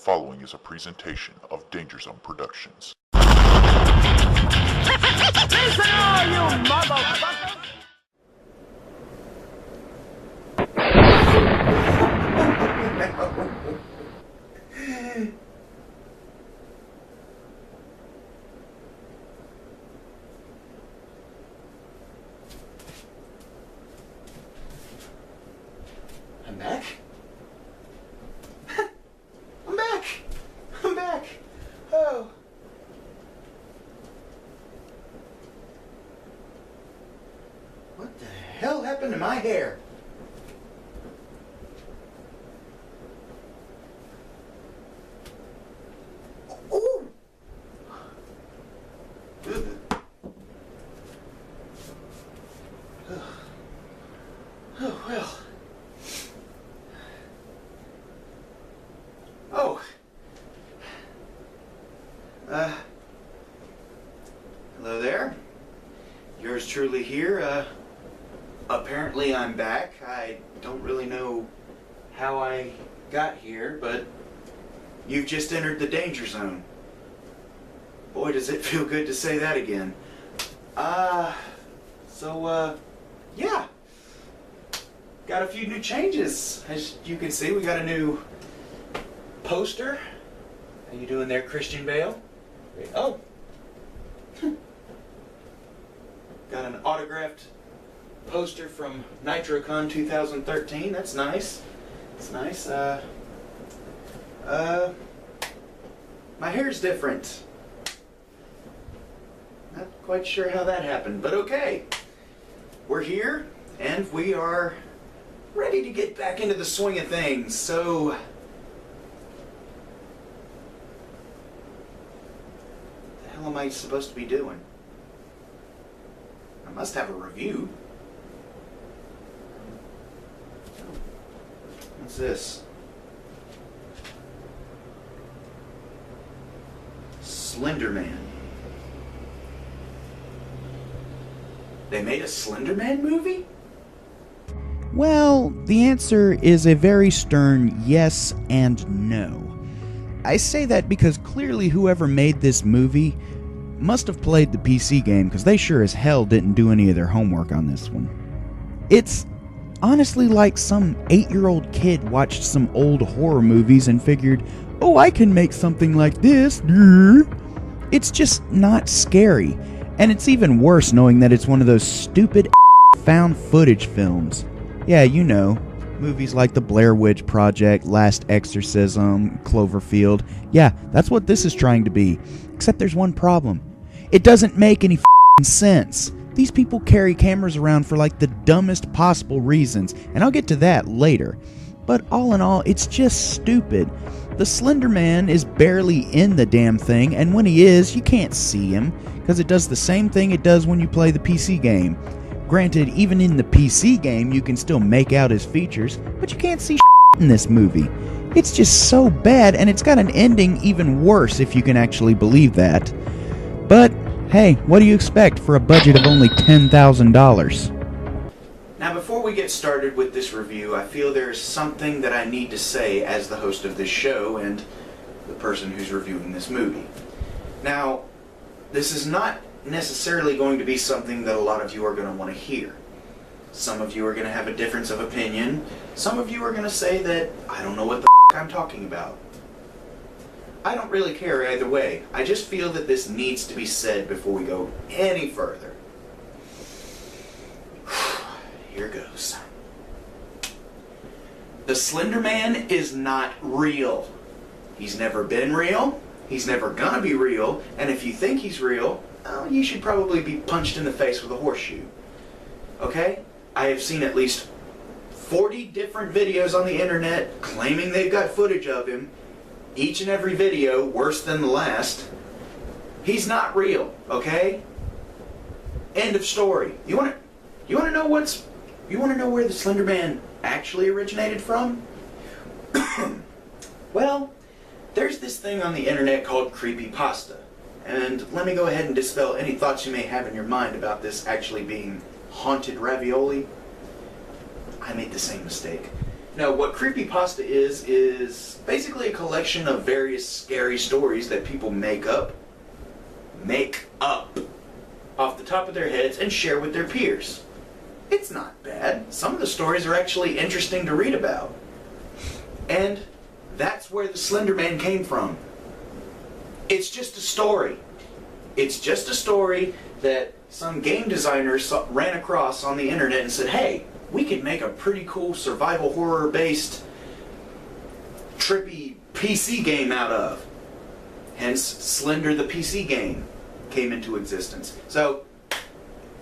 following is a presentation of DangerZone Productions. Listen all you motherfuckers! I'm back? I'm back! I'm back! Oh. What the hell happened to my hair? Ooh! Oh, well. Oh. Hello there. Yours truly here. Apparently I'm back. I don't really know how I got here, but you've just entered the danger zone. Boy, does it feel good to say that again. Yeah. Got a few new changes. As you can see, we got a new poster. How you doing there, Christian Bale? Oh. Got an autographed poster from NitroCon 2013. That's nice. That's nice. My hair's different. Not quite sure how that happened, but okay. We're here, and we are ready to get back into the swing of things. So, what the hell am I supposed to be doing? I must have a review. What's this? Slender Man. They made a Slender Man movie? Well, the answer is a very stern yes and no. I say that because clearly whoever made this movie must have played the PC game, because they sure as hell didn't do any of their homework on this one. It's honestly like some 8-year-old kid watched some old horror movies and figured, oh, I can make something like this. It's just not scary. And it's even worse knowing that it's one of those stupid found footage films. Yeah, you know, movies like The Blair Witch Project, Last Exorcism, Cloverfield. Yeah, that's what this is trying to be. Except there's one problem. It doesn't make any sense. These people carry cameras around for like the dumbest possible reasons, and I'll get to that later. But all in all, it's just stupid. The Slender Man is barely in the damn thing, and when he is, you can't see him, because it does the same thing it does when you play the PC game. Granted, even in the PC game, you can still make out his features, but you can't see in this movie. It's just so bad, and it's got an ending even worse if you can actually believe that. But, hey, what do you expect for a budget of only $10,000? Now, before we get started with this review, I feel there's something that I need to say as the host of this show and the person who's reviewing this movie. Now, this is not necessarily going to be something that a lot of you are going to want to hear. Some of you are going to have a difference of opinion. Some of you are going to say that I don't know what the I'm talking about. I don't really care either way. I just feel that this needs to be said before we go any further. Here goes. The Slender Man is not real. He's never been real. He's never gonna be real. And if you think he's real, well, you should probably be punched in the face with a horseshoe. Okay? I have seen at least 40 different videos on the internet claiming they've got footage of him. Each and every video worse than the last. He's not real, okay? End of story. You want to know where the Slender Man actually originated from? Well, there's this thing on the internet called creepypasta. And let me go ahead and dispel any thoughts you may have in your mind about this actually being haunted ravioli. I made the same mistake. No, what creepypasta is basically a collection of various scary stories that people make up off the top of their heads and share with their peers. It's not bad. Some of the stories are actually interesting to read about. And that's where the Slender Man came from. It's just a story. It's just a story that some game designer ran across on the internet and said, hey, we could make a pretty cool survival horror based trippy PC game out of. Hence, Slender the PC game came into existence. So,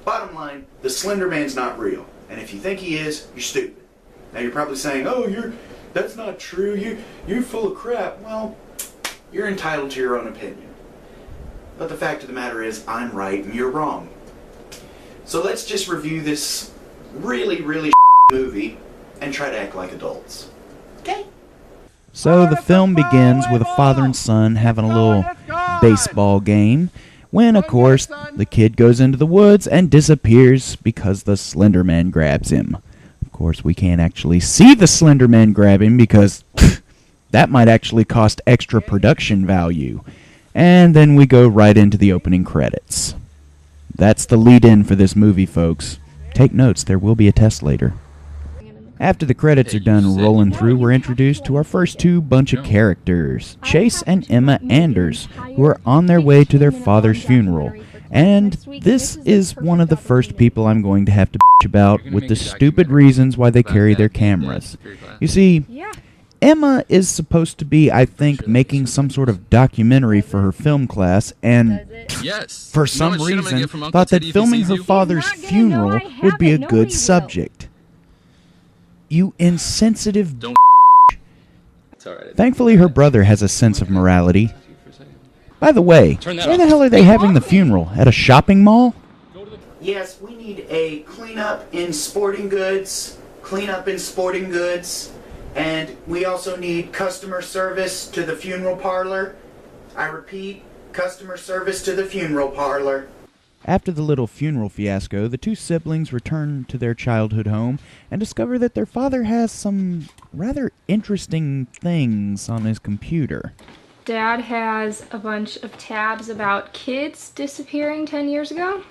bottom line, the Slender Man's not real. And if you think he is, you're stupid. Now you're probably saying, oh, that's not true, you're full of crap. Well, you're entitled to your own opinion. But the fact of the matter is, I'm right and you're wrong. So let's just review this really, really movie and try to act like adults. Okay? So the film begins with a father and son having a little baseball game, when, of course, the kid goes into the woods and disappears because the Slender Man grabs him. Of course, we can't actually see the Slender Man grab him because that might actually cost extra production value. And then we go right into the opening credits. That's the lead-in for this movie, folks. Take notes, there will be a test later. After the credits are done rolling through, we're introduced to our first two bunch of characters, Chase and Emma Anders, who are on their way to their father's funeral. And this is one of the first people I'm going to have to bitch about with the stupid reasons why they carry their cameras. You see, Emma is supposed to be, I think, making some sort of documentary for her film class, and for some reason thought that filming her father's funeral would be a good subject. You insensitive b****. Thankfully, her brother has a sense of morality. By the way, where the hell are they having the funeral? At a shopping mall? Yes, we need a cleanup in sporting goods, and we also need customer service to the funeral parlor. I repeat, customer service to the funeral parlor. After the little funeral fiasco, the two siblings return to their childhood home and discover that their father has some rather interesting things on his computer. Dad has a bunch of tabs about kids disappearing 10 years ago.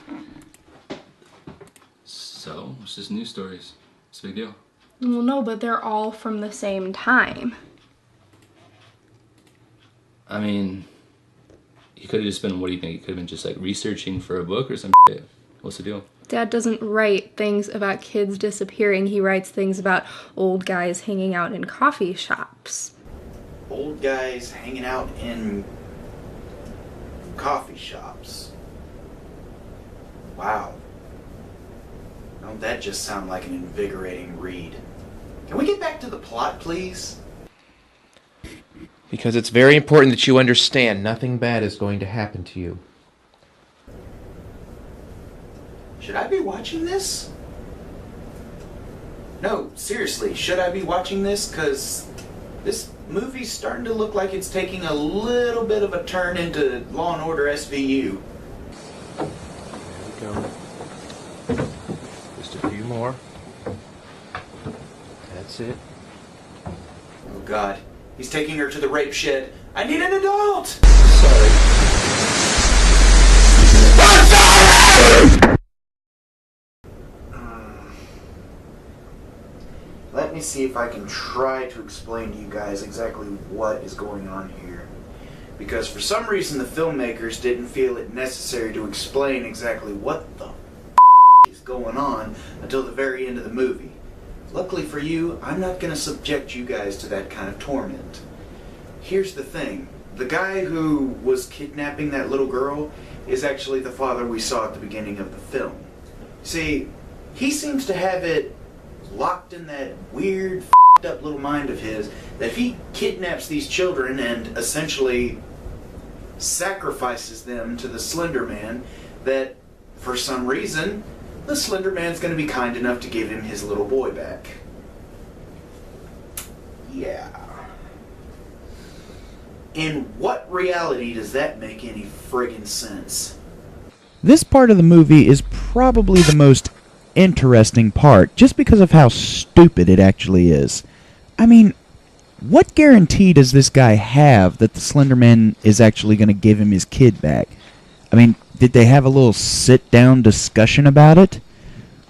So, what's this news stories? It's a big deal. Well, no, but they're all from the same time. I mean, he could have just been, what do you think? He could have been just like researching for a book or some shit. What's the deal? Dad doesn't write things about kids disappearing. He writes things about old guys hanging out in coffee shops. Old guys hanging out in coffee shops. Wow. Don't that just sound like an invigorating read? Can we get back to the plot, please? Because it's very important that you understand nothing bad is going to happen to you. Should I be watching this? No, seriously, should I be watching this? Because this movie's starting to look like it's taking a little bit of a turn into Law & Order SVU. There we go. Just a few more. That's it. Oh God, he's taking her to the rape shed. I need an adult! Sorry. Let me see if I can try to explain to you guys exactly what is going on here. Because for some reason the filmmakers didn't feel it necessary to explain exactly what the is going on until the very end of the movie. Luckily for you, I'm not going to subject you guys to that kind of torment. Here's the thing. The guy who was kidnapping that little girl is actually the father we saw at the beginning of the film. See, he seems to have it locked in that weird, f***ed up little mind of his that if he kidnaps these children and essentially sacrifices them to the Slender Man, that for some reason the Slender Man's going to be kind enough to give him his little boy back. Yeah. In what reality does that make any friggin' sense? This part of the movie is probably the most interesting part, just because of how stupid it actually is. I mean, what guarantee does this guy have that the Slender Man is actually going to give him his kid back? I mean, did they have a little sit-down discussion about it?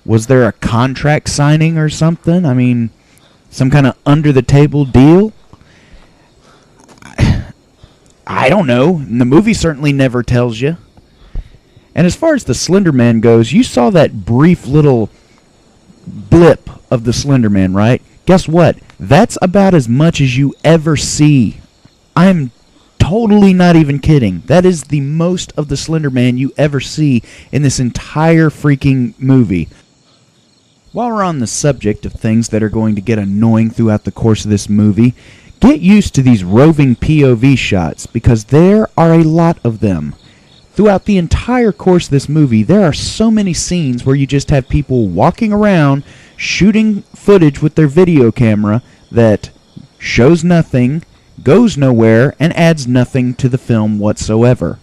Was there a contract signing or something? I mean, some kind of under-the-table deal? I don't know. And the movie certainly never tells you. And as far as the Slender Man goes, you saw that brief little blip of the Slender Man, right? Guess what? That's about as much as you ever see. I'm totally not even kidding. That is the most of the Slender Man you ever see in this entire freaking movie. While we're on the subject of things that are going to get annoying throughout the course of this movie, get used to these roving POV shots, because there are a lot of them. Throughout the entire course of this movie, there are so many scenes where you just have people walking around, shooting footage with their video camera that shows nothing, goes nowhere, and adds nothing to the film whatsoever.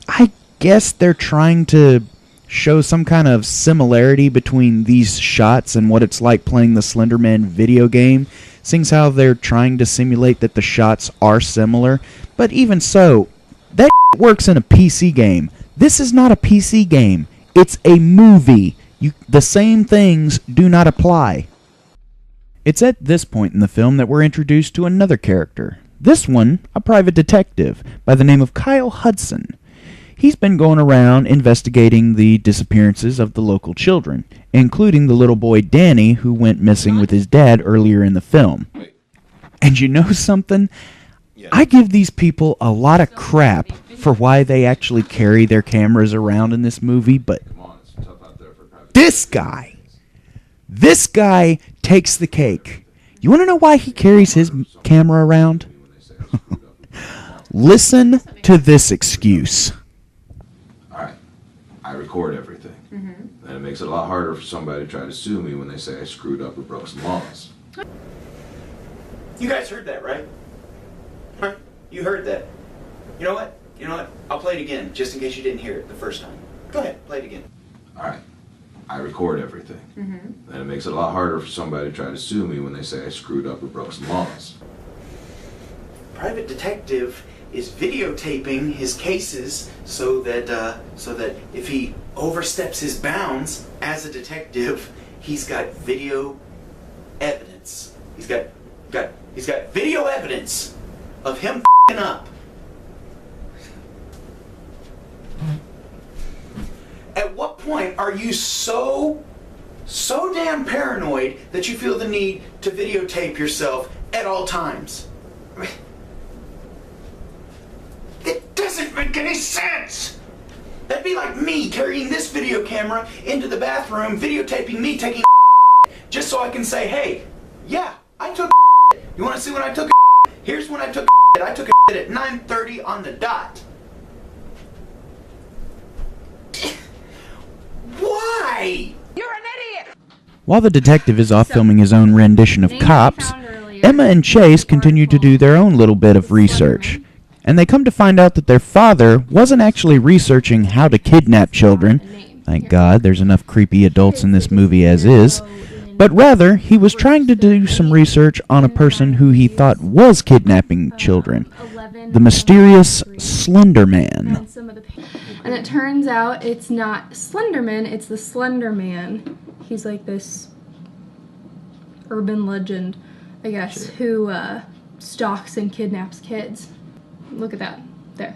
I guess they're trying to show some kind of similarity between these shots and what it's like playing the Slender Man video game, seeing how they're trying to simulate that the shots are similar. But even so, that works in a PC game. This is not a PC game. It's a movie. The same things do not apply. It's at this point in the film that we're introduced to another character. This one, a private detective by the name of Kyle Hudson. He's been going around investigating the disappearances of the local children, including the little boy Danny, who went missing with his dad earlier in the film. And you know something? I give these people a lot of crap for why they actually carry their cameras around in this movie, but this guy takes the cake. You want to know why he carries his camera around? Listen to this excuse. I record everything. And it makes it a lot harder for somebody to try to sue me when they say I screwed up or broke some laws. You guys heard that, right? Huh? You heard that. You know what? I'll play it again, just in case you didn't hear it the first time. Go ahead, play it again. Alright, I record everything. And it makes it a lot harder for somebody to try to sue me when they say I screwed up or broke some laws. Private detective is videotaping his cases so that if he oversteps his bounds as a detective, he's got video evidence. He's got video evidence of him f***ing up. At what point are you so damn paranoid that you feel the need to videotape yourself at all times? It doesn't make any sense! That'd be like me carrying this video camera into the bathroom, videotaping me taking just so I can say, hey, yeah, I took You want to see when I took Here's when I took I took at 9:30 on the dot. Why? You're an idiot! While the detective is off filming his own rendition of Cops, Emma and Chase continue to do their own little bit of research. And they come to find out that their father wasn't actually researching how to kidnap children. Thank God, there's enough creepy adults in this movie as is. But rather, he was trying to do some research on a person who he thought was kidnapping children. The mysterious Slender Man. And it turns out it's not Slenderman, it's the Slender Man. He's like this urban legend, I guess, who stalks and kidnaps kids. Look at that. There.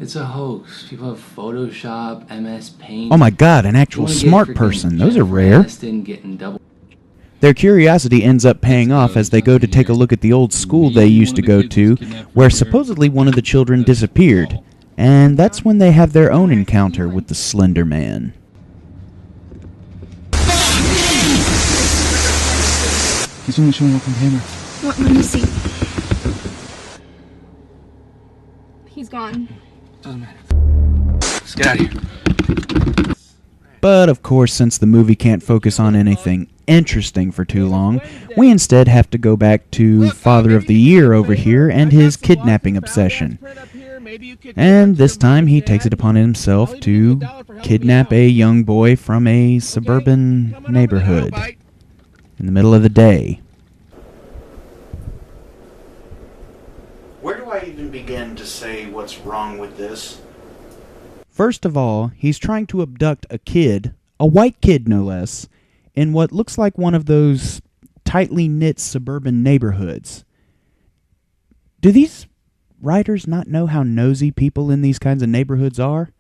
It's a hoax. People have Photoshop, MS Paint. Oh my God, an actual smart person. Those are rare. Their curiosity ends up paying off as they go to take a look at the old school they used to go to, where supposedly one of the children disappeared. And that's when they have their own encounter with the Slender Man. He's only showing up on camera. Let me see. He's gone. Doesn't matter. Let's get out of here. But of course, since the movie can't focus on anything interesting for too long, we instead have to go back to Father of the Year over here and his kidnapping obsession. And this time he takes it upon himself to kidnap a young boy from a suburban neighborhood in the middle of the day. even begin to say what's wrong with this? First of all, he's trying to abduct a kid, a white kid no less, in what looks like one of those tightly knit suburban neighborhoods. Do these writers not know how nosy people in these kinds of neighborhoods are?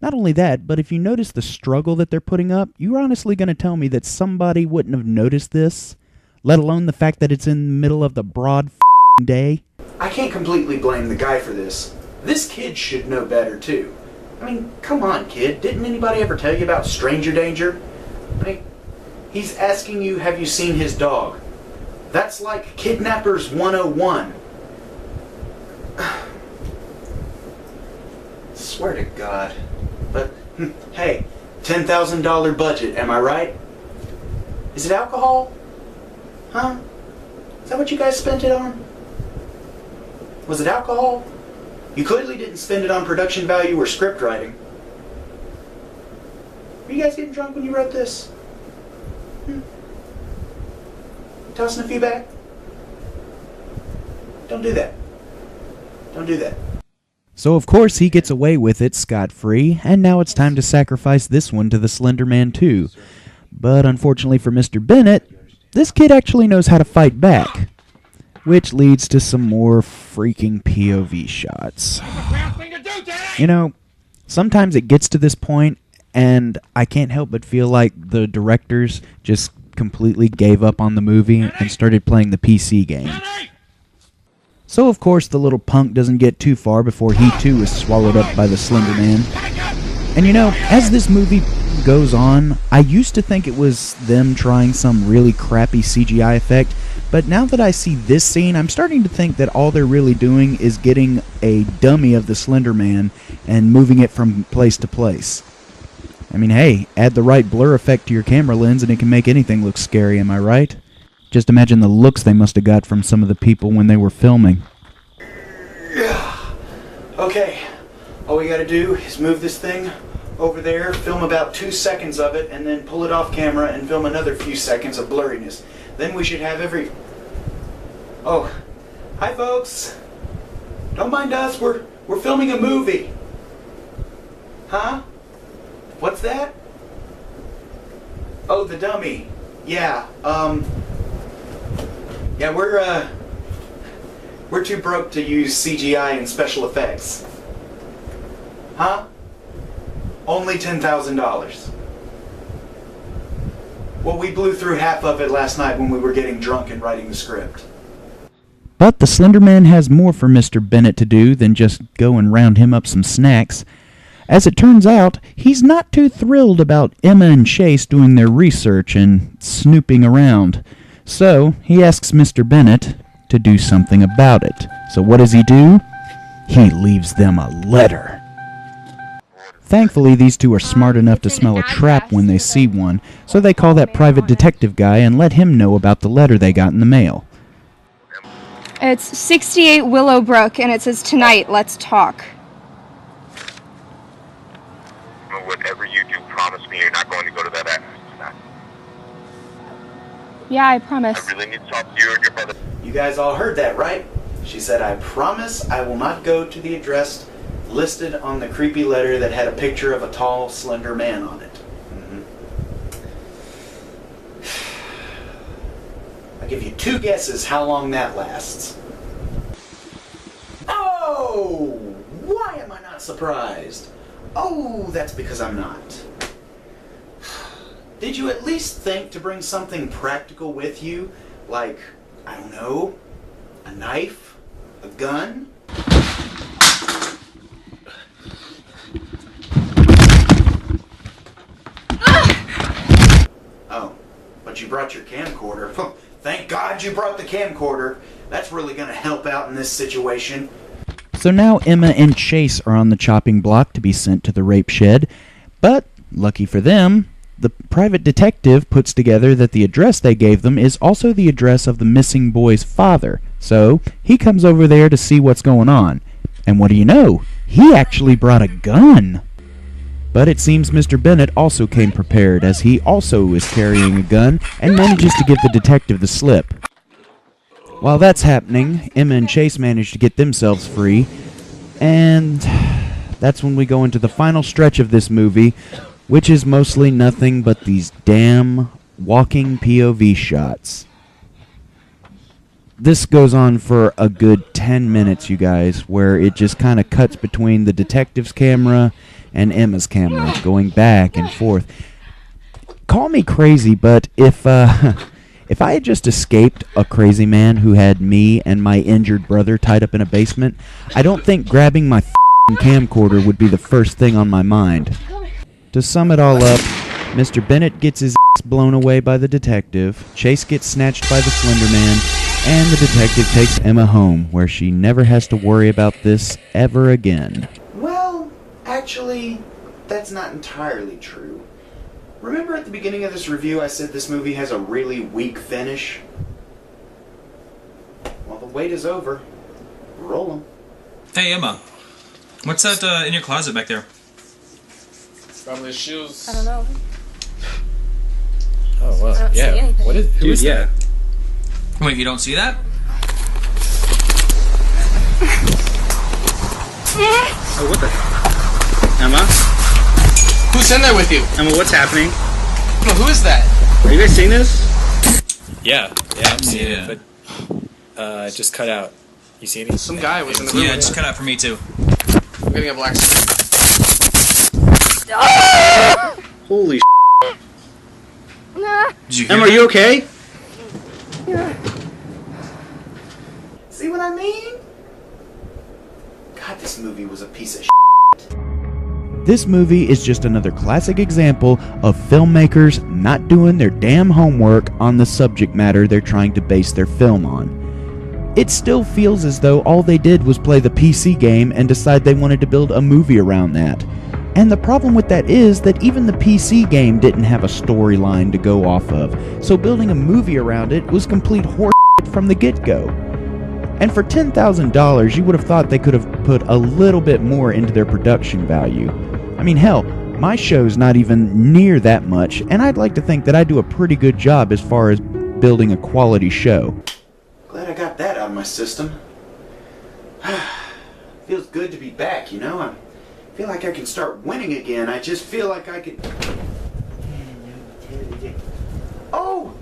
Not only that, but if you notice the struggle that they're putting up, you're honestly going to tell me that somebody wouldn't have noticed this, let alone the fact that it's in the middle of the broad day? I can't completely blame the guy for this. This kid should know better, too. I mean, come on, kid. Didn't anybody ever tell you about stranger danger? I mean, he's asking you, have you seen his dog? That's like Kidnappers 101. Swear to God. But, hey, $10,000 budget, am I right? Is it alcohol? Huh? Is that what you guys spent it on? Was it alcohol? You clearly didn't spend it on production value or script writing. Were you guys getting drunk when you wrote this? Tossing a few back? Don't do that. Don't do that. So of course he gets away with it scot-free, and now it's time to sacrifice this one to the Slender Man too. But unfortunately for Mr. Bennett, this kid actually knows how to fight back. Which leads to some more freaking POV shots. You know, sometimes it gets to this point, and I can't help but feel like the directors just completely gave up on the movie and started playing the PC game. So of course the little punk doesn't get too far before he too is swallowed up by the Slender Man. And you know, as this movie goes on, I used to think it was them trying some really crappy CGI effect, but now that I see this scene, I'm starting to think that all they're really doing is getting a dummy of the Slender Man and moving it from place to place. I mean, hey, add the right blur effect to your camera lens and it can make anything look scary, am I right? Just imagine the looks they must have got from some of the people when they were filming. Okay, all we gotta do is move this thing over there, film about 2 seconds of it, and then pull it off camera and film another few seconds of blurriness. Then we should have every... Oh, hi folks. Don't mind us, we're filming a movie. Huh? What's that? Oh, the dummy. Yeah, yeah, we're too broke to use CGI and special effects. Huh? Only $10,000. Well, we blew through half of it last night when we were getting drunk and writing the script. But the Slender Man has more for Mr. Bennett to do than just go and round him up some snacks. As it turns out, he's not too thrilled about Emma and Chase doing their research and snooping around. So, he asks Mr. Bennett to do something about it. So what does he do? He leaves them a letter. Thankfully, these two are smart enough to smell a trap when they see one, so they call that private detective guy and let him know about the letter they got in the mail. It's 68 Willowbrook, and it says, "Tonight, let's talk." Whatever you do, promise me you're not going to go to that address tonight. Yeah, I promise. I really need to talk to you and your brother. You guys all heard that, right? She said, I promise I will not go to the address listed on the creepy letter that had a picture of a tall, slender man on it. I'll give you 2 guesses how long that lasts. Oh! Why am I not surprised? Oh, that's because I'm not. Did you at least think to bring something practical with you? Like, I don't know, a knife? A gun? Oh, but you brought your camcorder. Thank God you brought the camcorder. That's really going to help out in this situation. So now Emma and Chase are on the chopping block to be sent to the rape shed, but, lucky for them, the private detective puts together that the address they gave them is also the address of the missing boy's father, so he comes over there to see what's going on. And what do you know? He actually brought a gun! But it seems Mr. Bennett also came prepared, as he also is carrying a gun and manages to give the detective the slip. While that's happening, Emma and Chase manage to get themselves free, and that's when we go into the final stretch of this movie, which is mostly nothing but these damn walking POV shots. This goes on for a good 10 minutes, you guys, where it just kind of cuts between the detective's camera and Emma's camera, going back and forth. Call me crazy, but if I had just escaped a crazy man who had me and my injured brother tied up in a basement, I don't think grabbing my camcorder would be the first thing on my mind. To sum it all up, Mr. Bennett gets his ass blown away by the detective, Chase gets snatched by the Slender Man, and the detective takes Emma home, where she never has to worry about this ever again. Well, actually, that's not entirely true. Remember at the beginning of this review I said this movie has a really weak finish? Well, the wait is over. Roll 'em. Hey, Emma. What's that in your closet back there? Probably his shoes. I don't know. Oh, well, I don't see anything. What is, who is that? Wait, you don't see that? Oh, what the? Emma? Who's in there with you? Emma, what's happening? No, who is that? Are you guys seeing this? Yeah, I'm seeing Yeah. it, but it just cut out. You see anything? Some guy was in the room. Yeah, it just cut out for me too. I'm getting a black screen. Holy Did you hear Emma, are that? you okay? See what I mean? God, this movie was a piece of This movie is just another classic example of filmmakers not doing their damn homework on the subject matter they're trying to base their film on. It still feels as though all they did was play the PC game and decide they wanted to build a movie around that. And the problem with that is that even the PC game didn't have a storyline to go off of, so building a movie around it was complete horse from the get-go. And for $10,000, you would have thought they could have put a little bit more into their production value. I mean, hell, my show's not even near that much, and I'd like to think that I do a pretty good job as far as building a quality show. Glad I got that out of my system. Feels good to be back, you know? I feel like I can start winning again. I just feel like I could... Oh!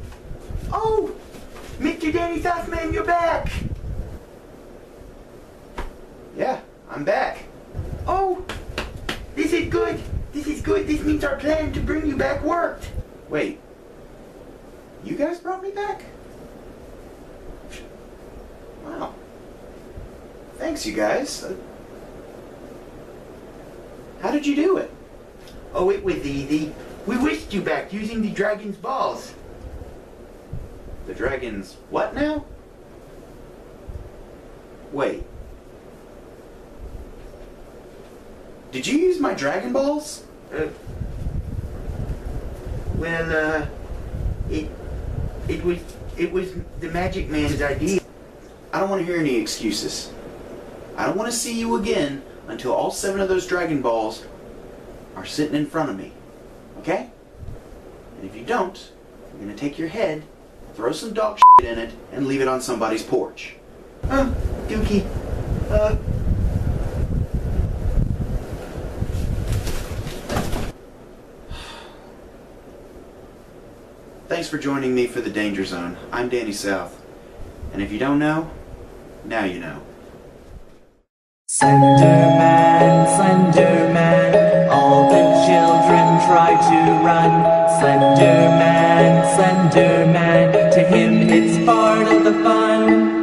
Oh! Mr. Danny Sauceman, you're back! Yeah, I'm back. Oh! This is good! This is good! This means our plan to bring you back worked! Wait. You guys brought me back? Wow. Thanks, you guys. How did you do it? Oh, it was easy. We whisked you back using the dragon's balls. The dragon's what now? Wait. Did you use my Dragon Balls? It was the Magic Man's idea. I don't want to hear any excuses. I don't want to see you again until all 7 of those Dragon Balls are sitting in front of me. Okay? And if you don't, I'm going to take your head, throw some dog shit in it, and leave it on somebody's porch. Dookie. Thanks for joining me for the Danger Zone. I'm Danny South. And if you don't know, now you know. Slender Man, all the children try to run. Slender Man, to him it's part of the fun.